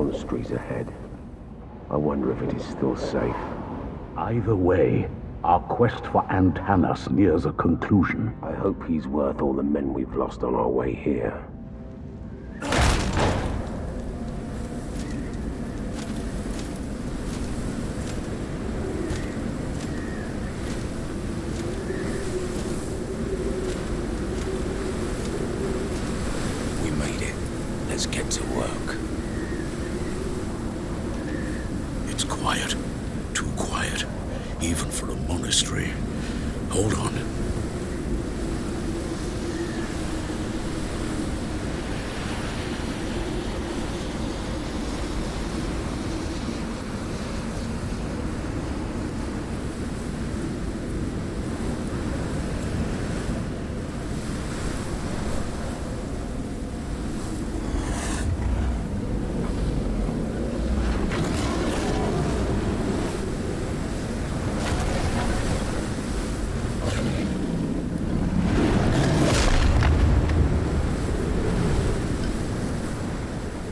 monasteries ahead. I wonder if it is still safe. Either way, our quest for Antanas nears a conclusion. I hope he's worth all the men we've lost on our way here. We made it. Let's get to work. It's quiet. Too quiet. Even for a monastery. Hold on.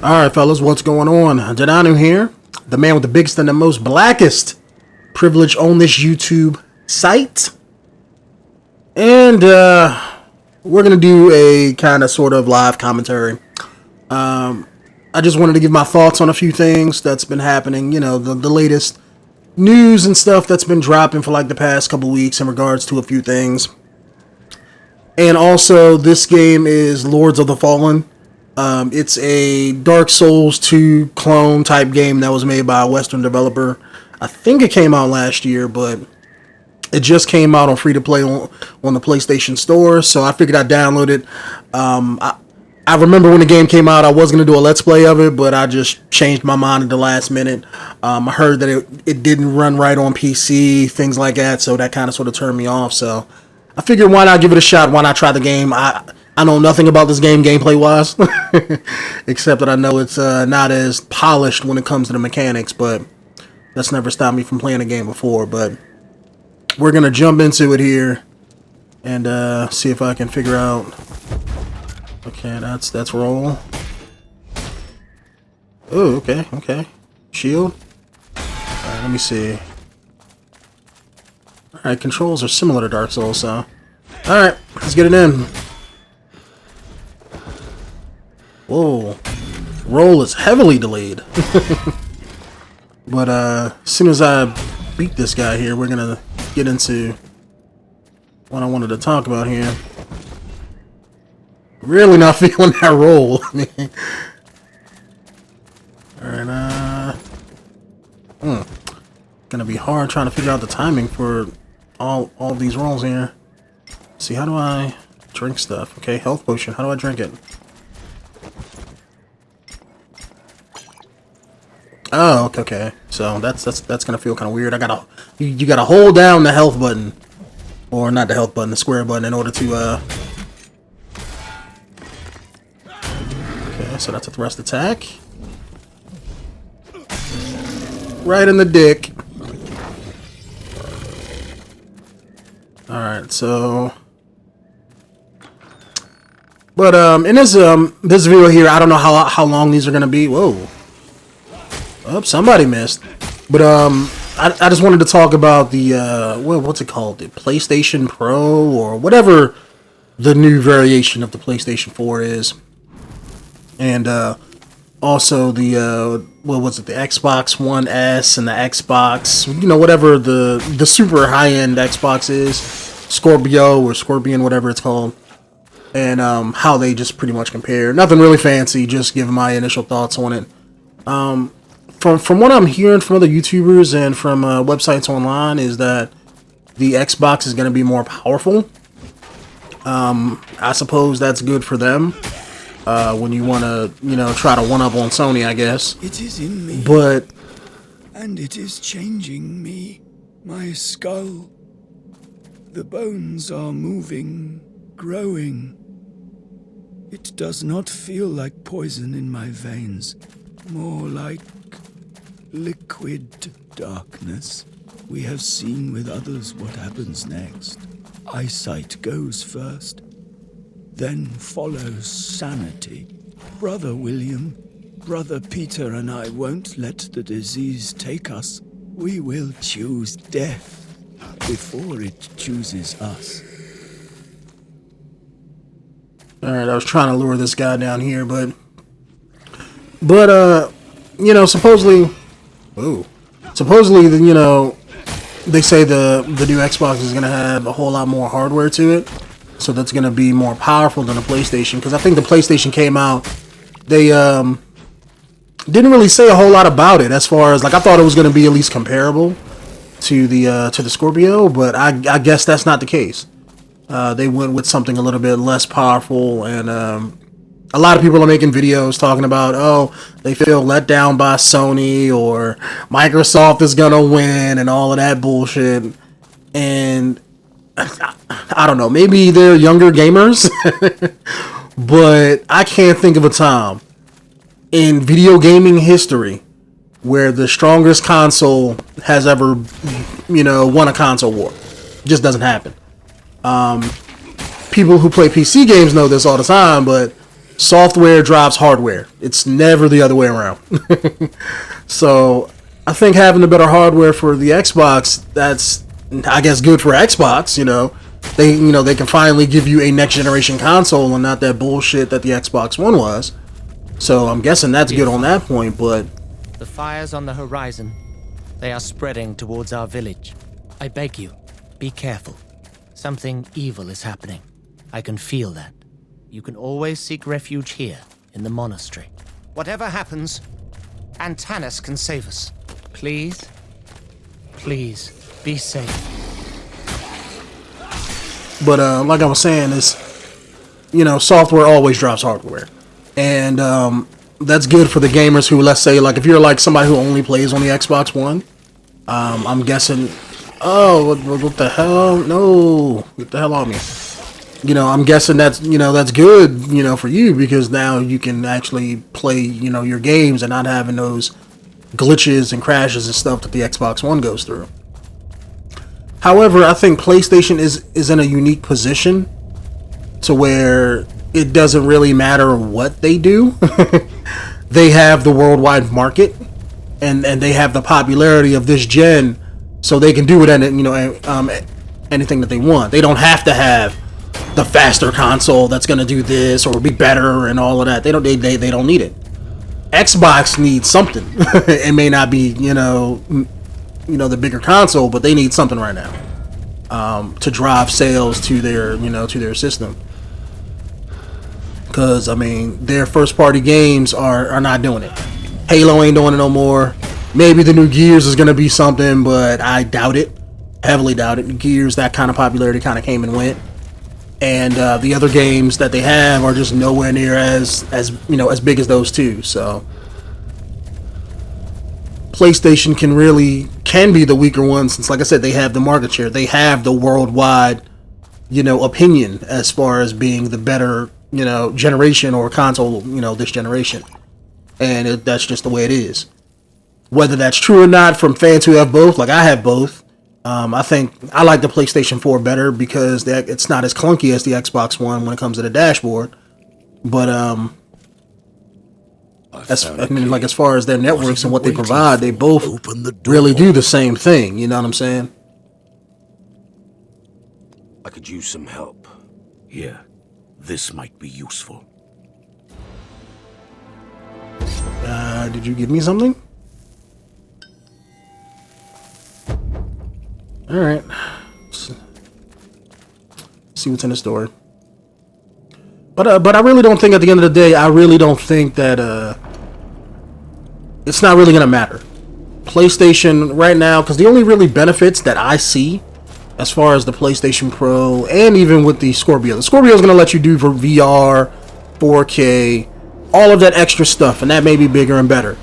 Alright, fellas, what's going on? Denonu here, the man with the biggest and the most blackest privilege on this YouTube site. And we're going to do a kind of sort of live commentary. I just wanted to give my thoughts on a few things that's been happening. You know, the latest news and stuff that's been dropping for like the past couple weeks in regards to a few things. And also, this game is Lords of the Fallen. It's a Dark Souls 2 clone type game that was made by a Western developer. I think it came out last year, but it just came out on free to play on the PlayStation Store. So I figured I'd download it. I remember when the game came out, I was going to do a Let's Play of it, but I just changed my mind at the last minute. I heard that it didn't run right on PC, things like that. So that kind of sort of turned me off. So I figured, why not give it a shot? Why not try the game? I know nothing about this game gameplay-wise, except that I know it's not as polished when it comes to the mechanics, but that's never stopped me from playing a game before. But we're going to jump into it here and see if I can figure out... Okay, that's roll. Oh, okay. Shield. Alright, let me see. Alright, controls are similar to Dark Souls, so... Alright, let's get it in. Whoa. Roll is heavily delayed. But as soon as I beat this guy here, we're gonna get into what I wanted to talk about here. Really not feeling that roll. Alright, gonna be hard trying to figure out the timing for all these rolls here. Let's see, how do I drink stuff? Okay, health potion. How do I drink it? Oh, okay. So that's gonna feel kind of weird. You gotta hold down the health button, or not the health button, the square button, in order to Okay, so that's a thrust attack. Right in the dick. All right, so. But in this video here, I don't know how long these are gonna be. Whoa. Oh, somebody missed. But I just wanted to talk about the what's it called? The PlayStation Pro, or whatever the new variation of the PlayStation 4 is. And also the what was it? The Xbox One S and the Xbox, you know, whatever the super high-end Xbox is, Scorpio or Scorpion, whatever it's called. And how they just pretty much compare. Nothing really fancy, just giving my initial thoughts on it. From what I'm hearing from other YouTubers and from websites online, is that the Xbox is going to be more powerful. I suppose that's good for them when you want to, you know, try to one-up on Sony, I guess. It is in me. But... And it is changing me. My skull. The bones are moving, growing. It does not feel like poison in my veins. More like liquid darkness. We have seen with others what happens next. Eyesight goes first, then follows sanity. Brother William, Brother Peter and I won't let the disease take us. We will choose death before it chooses us. Alright, I was trying to lure this guy down here, but you know, supposedly, you know, they say the new Xbox is going to have a whole lot more hardware to it, so that's going to be more powerful than the PlayStation, because I think the PlayStation came out, they didn't really say a whole lot about it, as far as, like, I thought it was going to be at least comparable to the Scorpio, but I guess that's not the case. They went with something a little bit less powerful, and a lot of people are making videos talking about, oh, they feel let down by Sony, or Microsoft is gonna win, and all of that bullshit. And I don't know, maybe they're younger gamers, but I can't think of a time in video gaming history where the strongest console has ever, you know, won a console war. It just doesn't happen. People who play PC games know this all the time, but software drives hardware. It's never the other way around. So I think having the better hardware for the Xbox, that's, I guess, good for Xbox. You know, they can finally give you a next generation console and not that bullshit that the Xbox One was. So I'm guessing that's good on that point. But the fires on the horizon, they are spreading towards our village. I beg you, be careful. Something evil is happening. I can feel that. You can always seek refuge here, in the monastery. Whatever happens, Antanas can save us. Please? Please, be safe. But like I was saying, is, you know, software always drives hardware. And that's good for the gamers who, let's say, like, if you're like somebody who only plays on the Xbox One, I'm guessing, oh, what the hell? No, get the hell on me. You know, I'm guessing that's, you know, that's good, you know, for you, because now you can actually play, you know, your games and not having those glitches and crashes and stuff that the Xbox One goes through. However, I think PlayStation is in a unique position to where it doesn't really matter what they do. They have the worldwide market, and they have the popularity of this gen, so they can do it, and, you know, anything that they want. They don't have to have the faster console that's going to do this or be better and all of that. They don't need it. Xbox needs something. It may not be, you know, the bigger console, but they need something right now to drive sales to their, you know, to their system. Because, I mean, their first party games are not doing it. Halo ain't doing it no more. Maybe the new Gears is going to be something, but I doubt it. Heavily doubt it. Gears, that kind of popularity kind of came and went. And the other games that they have are just nowhere near as you know, as big as those two. So PlayStation can be the weaker one, since, like I said, they have the market share. They have the worldwide, you know, opinion as far as being the better, you know, generation or console, you know, this generation. And that's just the way it is. Whether that's true or not from fans who have both, like I have both. I think I like the PlayStation 4 better because it's not as clunky as the Xbox One when it comes to the dashboard. But as far as their networks and what they provide, they both really do the same thing. You know what I'm saying? I could use some help. Here, this might be useful. Did you give me something? All right. Let's see what's in the store. But I really don't think, at the end of the day, I really don't think that it's not really gonna matter. PlayStation right now, because the only really benefits that I see as far as the PlayStation Pro, and even with the Scorpio is gonna let you do for VR, 4K, all of that extra stuff, and that may be bigger and better.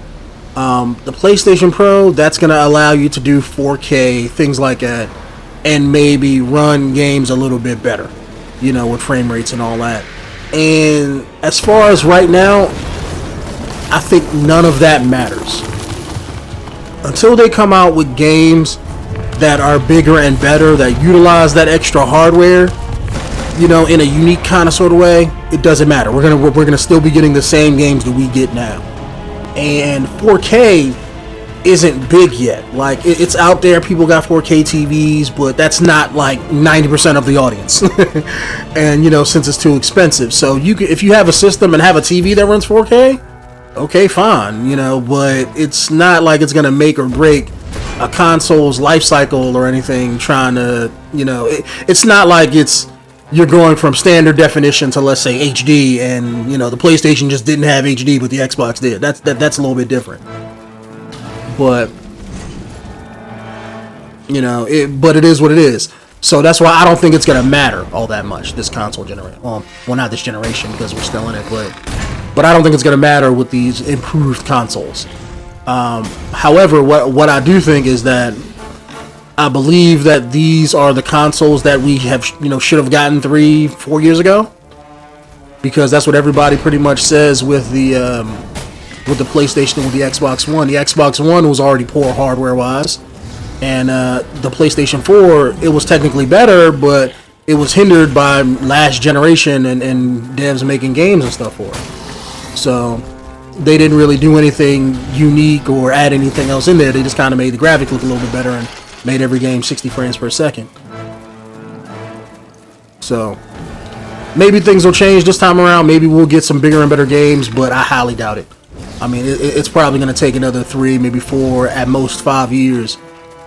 The PlayStation Pro, that's going to allow you to do 4K, things like that, and maybe run games a little bit better, you know, with frame rates and all that. And as far as right now, I think none of that matters. Until they come out with games that are bigger and better, that utilize that extra hardware, you know, in a unique kind of sort of way, it doesn't matter. We're gonna still be getting the same games that we get now. and 4K isn't big yet. Like it's out there, people got 4K TVs, but that's not like 90% of the audience. And you know, since it's too expensive, so you can, if you have a system and have a TV that runs 4K, okay, fine, you know, but it's not like it's gonna make or break a console's life cycle or anything. Trying to, you know, it's not like you're going from standard definition to, let's say, HD, and you know the PlayStation just didn't have HD but the Xbox did. That's a little bit different. But you know, but it is what it is. So that's why I don't think it's gonna matter all that much this console generation. Well, not this generation because we're still in it, but I don't think it's gonna matter with these improved consoles. However, what I do think is that I believe that these are the consoles that we have, you know, should have gotten 3-4 years ago, because that's what everybody pretty much says with the PlayStation and with the Xbox One. The Xbox One was already poor hardware wise, and the PlayStation 4, it was technically better, but it was hindered by last generation and devs making games and stuff for it. So they didn't really do anything unique or add anything else in there. They just kind of made the graphics look a little bit better and made every game 60 frames per second. So maybe things will change this time around. Maybe we'll get some bigger and better games, but I highly doubt it. I mean, it's probably going to take another 3, maybe 4, at most 5 years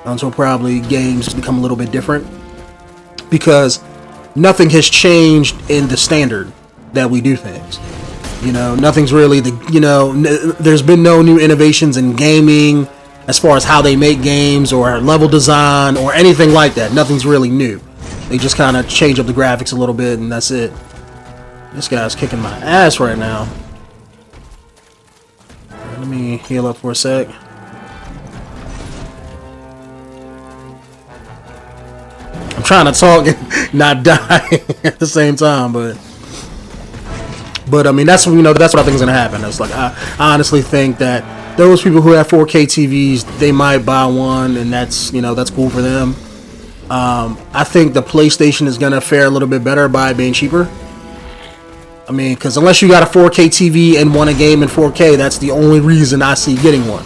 until probably games become a little bit different, because nothing has changed in the standard that we do things. You know, nothing's really there's been no new innovations in gaming as far as how they make games or level design or anything like that. Nothing's really new. They just kind of change up the graphics a little bit and that's it. This guy's kicking my ass right now. Let me heal up for a sec. I'm trying to talk and not die at the same time, but I mean, that's, you know, that's what I think is gonna happen. It's like I honestly think that those people who have 4K TVs, they might buy one, and that's, you know, that's cool for them. I think the PlayStation is gonna fare a little bit better by being cheaper. I mean, because unless you got a 4K TV and want a game in 4K, that's the only reason I see getting one.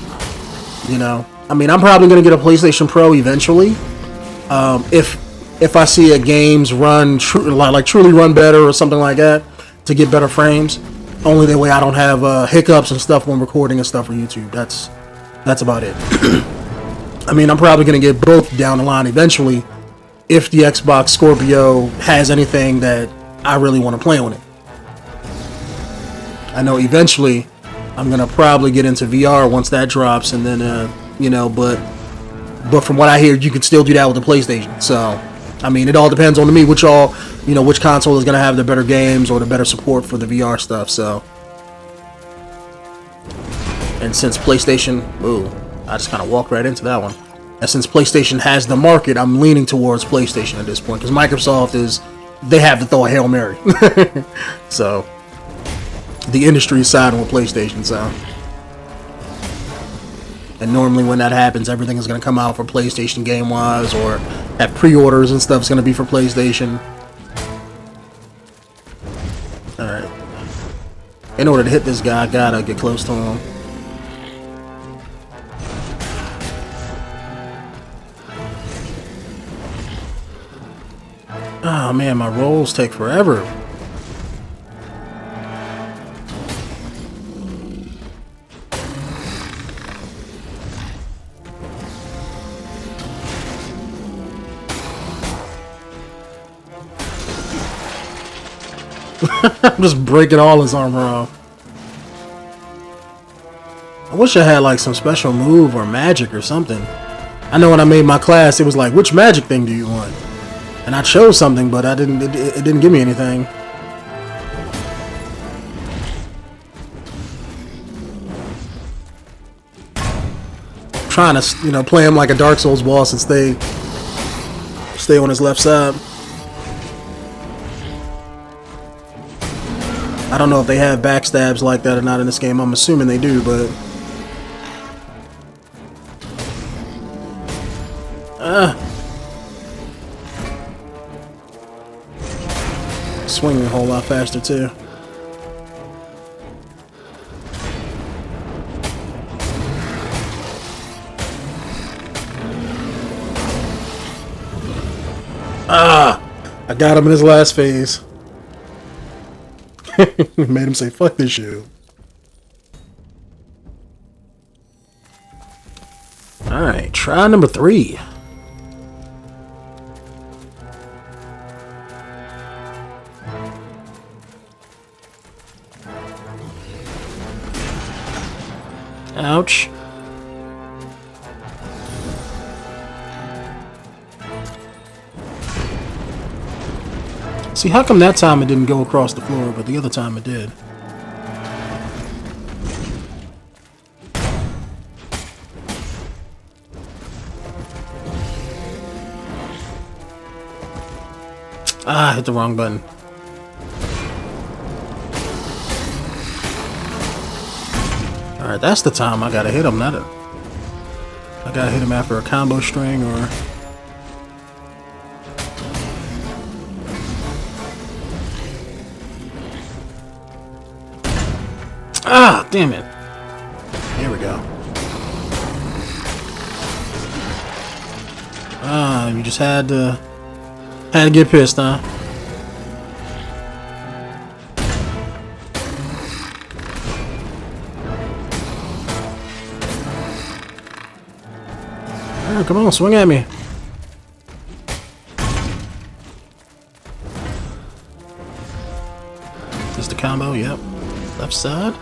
You know, I mean, I'm probably gonna get a PlayStation Pro eventually. If I see a games run truly run better or something like that, to get better frames. Only that way I don't have hiccups and stuff when recording and stuff for YouTube. That's about it. I mean, I'm probably gonna get both down the line eventually if the Xbox Scorpio has anything that I really want to play on it. I know eventually I'm gonna probably get into VR once that drops, and then you know, but from what I hear, you can still do that with the PlayStation. So I mean, it all depends on me which console is gonna have the better games or the better support for the VR stuff. So, and since PlayStation, I just kind of walked right into that one. And since PlayStation has the market, I'm leaning towards PlayStation at this point, because Microsoft they have to throw a Hail Mary. So the industry is siding with PlayStation. So, and normally when that happens, everything is going to come out for PlayStation game-wise, or have pre-orders and stuff is going to be for PlayStation. Alright. In order to hit this guy, I gotta get close to him. Oh man, my rolls take forever. I'm just breaking all his armor off. I wish I had like some special move or magic or something. I know when I made my class, it was like, which magic thing do you want? And I chose something, but it didn't give me anything. I'm trying to, you know, play him like a Dark Souls boss and stay on his left side. I don't know if they have backstabs like that or not in this game. I'm assuming they do, but swinging a whole lot faster too. Ah! I got him in his last phase. Made him say, fuck this shit. Alright, try number 3. Ouch. See, how come that time it didn't go across the floor, but the other time it did? Ah, I hit the wrong button. Alright, that's the time I gotta hit him, not it. I gotta hit him after a combo string or... Ah, damn it. Here we go. Ah, you just had to get pissed, huh? Alright, come on, swing at me. Just the combo, yep. Left side.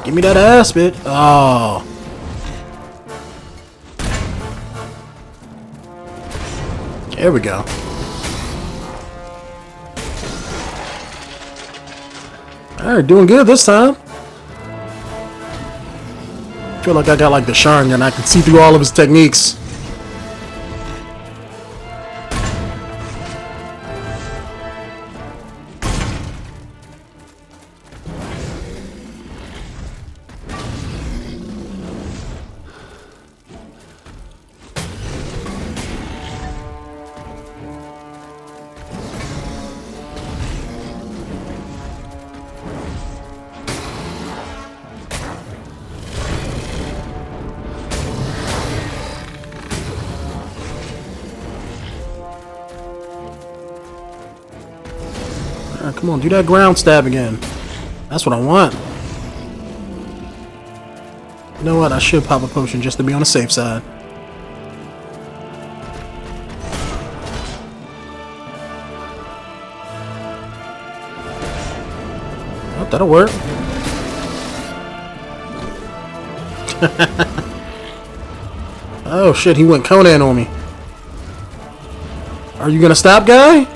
Give me that ass, bitch. Oh. There we go. Alright, doing good this time. Feel like I got like the Sharingan. I can see through all of his techniques. Alright, come on, do that ground stab again. That's what I want. You know what? I should pop a potion just to be on the safe side. Oh, that'll work. Oh shit, he went Conan on me. Are you gonna stop, guy?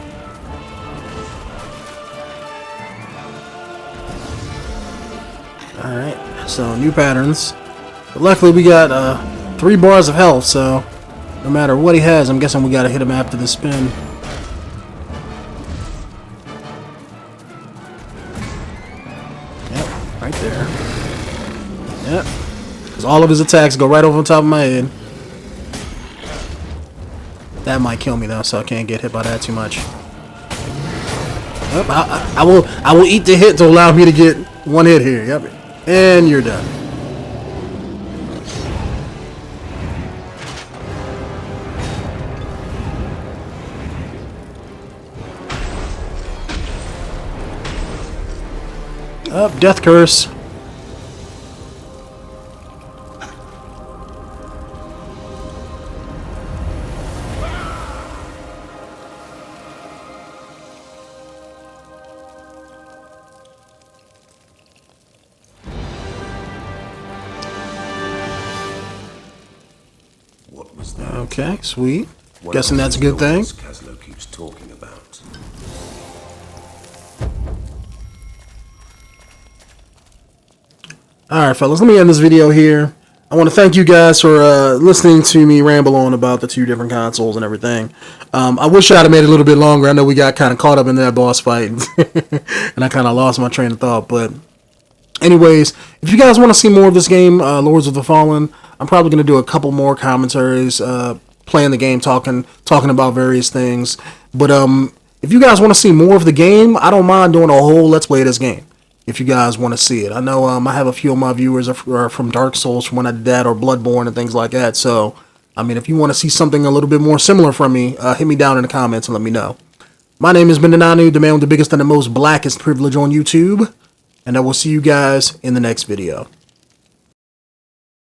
Alright, so new patterns. But luckily we got 3 bars of health, so no matter what he has, I'm guessing we gotta hit him after the spin. Yep, right there. Yep. Because all of his attacks go right over the top of my head. That might kill me though, so I can't get hit by that too much. Yep, I will eat the hit to allow me to get 1 hit here. Yep. And you're done. Up, death curse. Okay, sweet. Guessing that's a good thing. 𝐾𝐨𝐲 keeps talking about. Alright, fellas, let me end this video here. I want to thank you guys for listening to me ramble on about the 2 different consoles and everything. I wish I'd have made it a little bit longer. I know we got kind of caught up in that boss fight, and I kind of lost my train of thought. But anyways, if you guys want to see more of this game, Lords of the Fallen, I'm probably going to do a couple more commentaries, playing the game, talking about various things. But if you guys want to see more of the game, I don't mind doing a whole Let's Play of this game. If you guys want to see it, I know I have a few of my viewers are from Dark Souls from when I did that, or Bloodborne and things like that. So I mean, if you want to see something a little bit more similar from me, hit me down in the comments and let me know. My name has been Denonu, the man with the biggest and the most blackest privilege on YouTube, and I will see you guys in the next video.